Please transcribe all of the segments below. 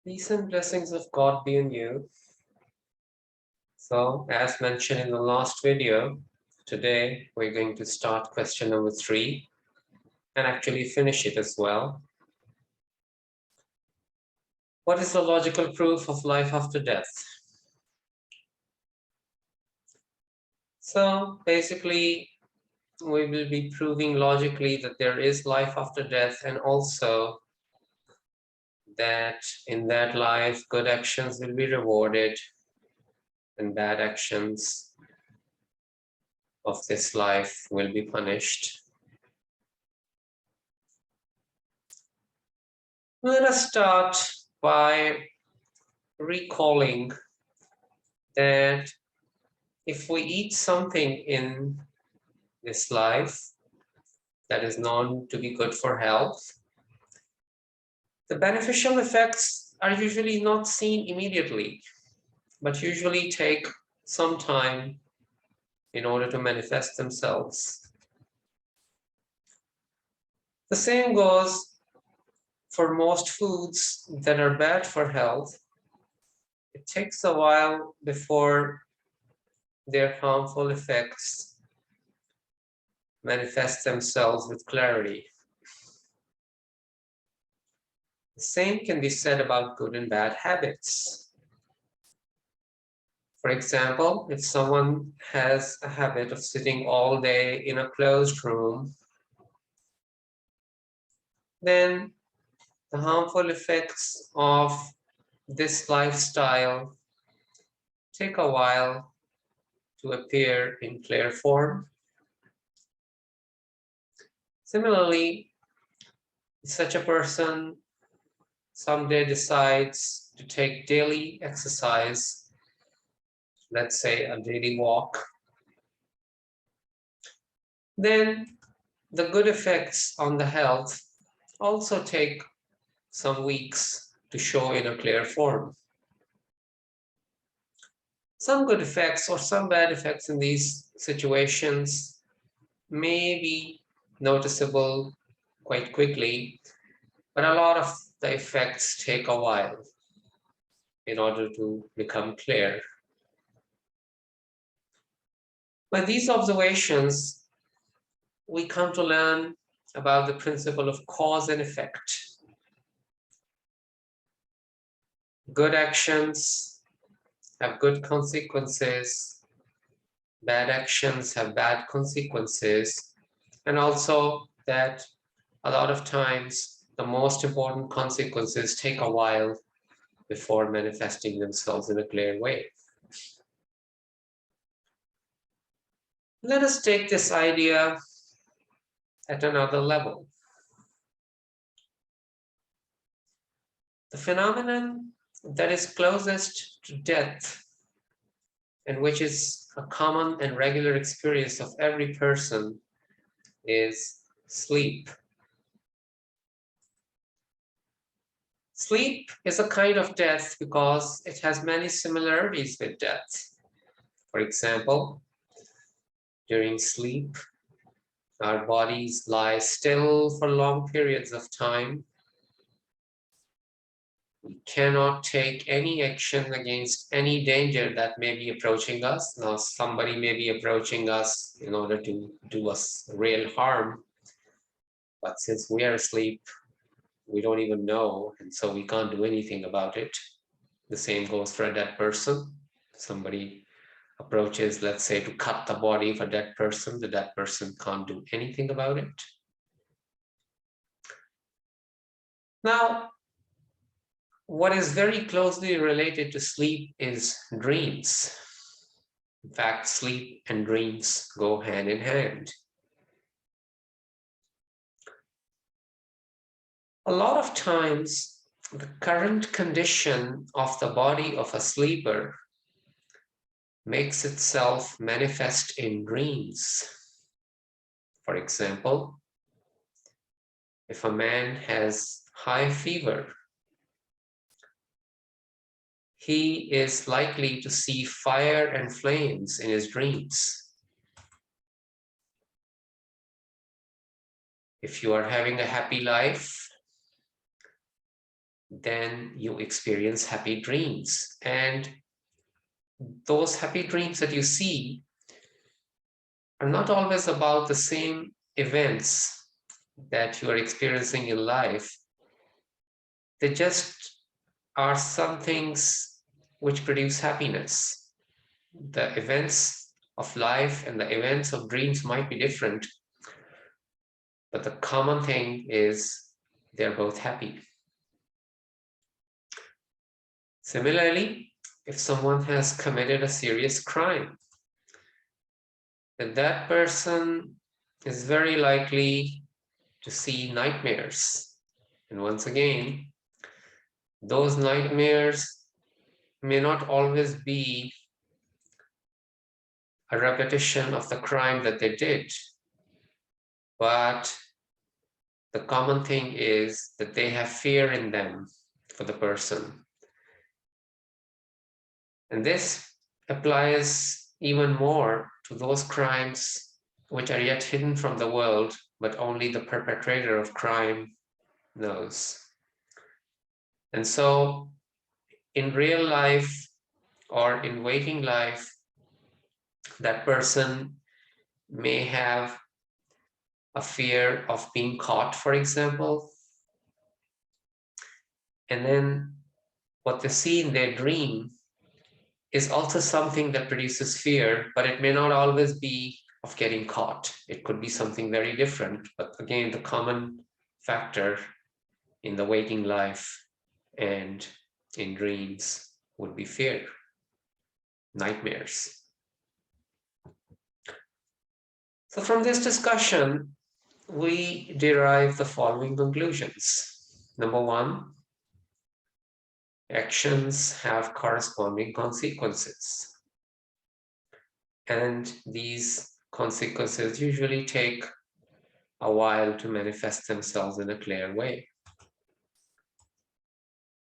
Peace and blessings of God be in you. So, as mentioned in the last video, today we're going to start question number 3 and actually finish it as well. What is the logical proof of life after death? So, basically, we will be proving logically that there is life after death, and also that in that life, good actions will be rewarded and bad actions of this life will be punished. Let us start by recalling that if we eat something in this life that is known to be good for health, the beneficial effects are usually not seen immediately, but usually take some time in order to manifest themselves. The same goes for most foods that are bad for health. It takes a while before their harmful effects manifest themselves with clarity. The same can be said about good and bad habits. For example, if someone has a habit of sitting all day in a closed room, then the harmful effects of this lifestyle take a while to appear in clear form. Similarly, if such a person someday decides to take daily exercise, let's say a daily walk, then the good effects on the health also take some weeks to show in a clear form. Some good effects or some bad effects in these situations may be noticeable quite quickly, but a lot of the effects take a while in order to become clear. By these observations, we come to learn about the principle of cause and effect. Good actions have good consequences, bad actions have bad consequences, and also that a lot of times the most important consequences take a while before manifesting themselves in a clear way. Let us take this idea at another level. The phenomenon that is closest to death and which is a common and regular experience of every person is sleep. Sleep is a kind of death because it has many similarities with death. For example, during sleep, our bodies lie still for long periods of time. We cannot take any action against any danger that may be approaching us. Now, somebody may be approaching us in order to do us real harm, but since we are asleep, we don't even know, and so we can't do anything about it. The same goes for a dead person. Somebody approaches, let's say, to cut the body of a dead person, the dead person can't do anything about it. Now, what is very closely related to sleep is dreams. In fact, sleep and dreams go hand in hand. A lot of times, the current condition of the body of a sleeper makes itself manifest in dreams. For example, if a man has high fever, he is likely to see fire and flames in his dreams. If you are having a happy life, then you experience happy dreams. And those happy dreams that you see are not always about the same events that you are experiencing in life. They just are some things which produce happiness. The events of life and the events of dreams might be different, but the common thing is they're both happy. Similarly, if someone has committed a serious crime, then that person is very likely to see nightmares. And once again, those nightmares may not always be a repetition of the crime that they did, but the common thing is that they have fear in them for the person. And this applies even more to those crimes which are yet hidden from the world, but only the perpetrator of crime knows. And so in real life or in waking life, that person may have a fear of being caught, for example. And then what they see in their dream is also something that produces fear, but it may not always be of getting caught. It could be something very different. But again, the common factor in the waking life and in dreams would be fear, nightmares. So from this discussion, we derive the following conclusions. Number one, actions have corresponding consequences. And these consequences usually take a while to manifest themselves in a clear way.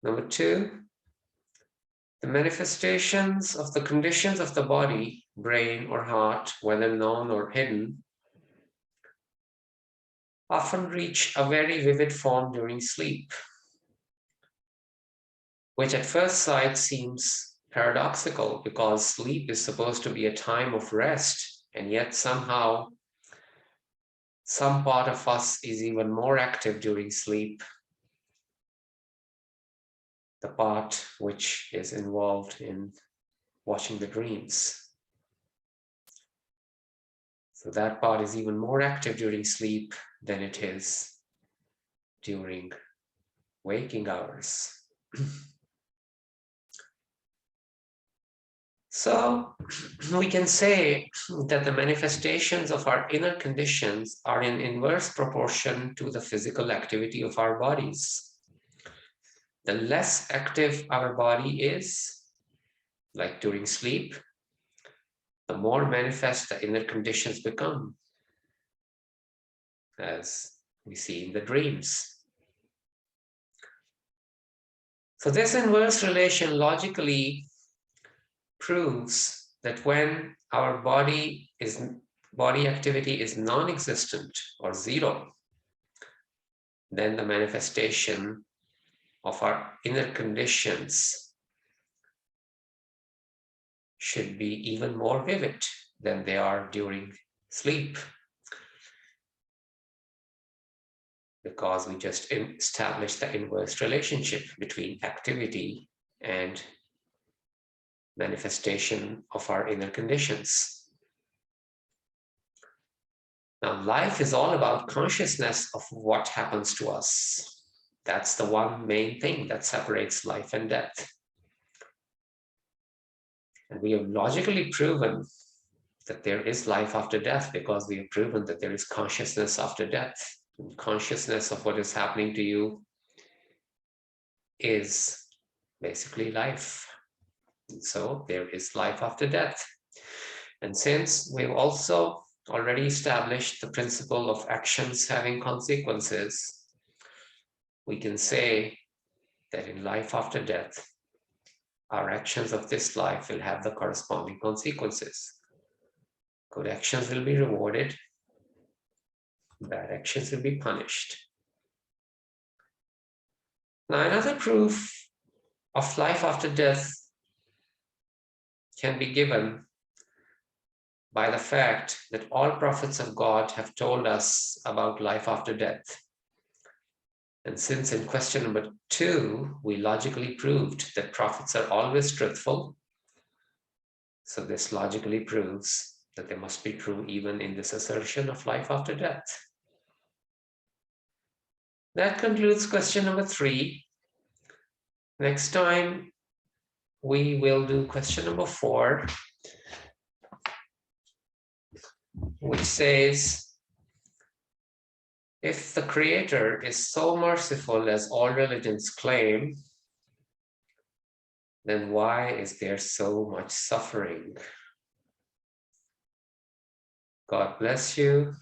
Number two, the manifestations of the conditions of the body, brain or heart, whether known or hidden, often reach a very vivid form during sleep, which at first sight seems paradoxical because sleep is supposed to be a time of rest, and yet somehow some part of us is even more active during sleep, the part which is involved in watching the dreams. So that part is even more active during sleep than it is during waking hours. So we can say that the manifestations of our inner conditions are in inverse proportion to the physical activity of our bodies. The less active our body is, like during sleep, the more manifest the inner conditions become, as we see in the dreams. So this inverse relation logically proves that when our body activity is non-existent or zero, then the manifestation of our inner conditions should be even more vivid than they are during sleep, because we just established the inverse relationship between activity and manifestation of our inner conditions. Now, life is all about consciousness of what happens to us. That's the one main thing that separates life and death. And we have logically proven that there is life after death because we have proven that there is consciousness after death. And consciousness of what is happening to you is basically life. And so there is life after death. And since we've also already established the principle of actions having consequences, we can say that in life after death, our actions of this life will have the corresponding consequences. Good actions will be rewarded, bad actions will be punished. Now, another proof of life after death can be given by the fact that all prophets of God have told us about life after death. And since in question number 2, we logically proved that prophets are always truthful, so this logically proves that they must be true even in this assertion of life after death. That concludes question number 3. Next time, we will do question number 4, which says, if the Creator is so merciful as all religions claim, then why is there so much suffering? God bless you.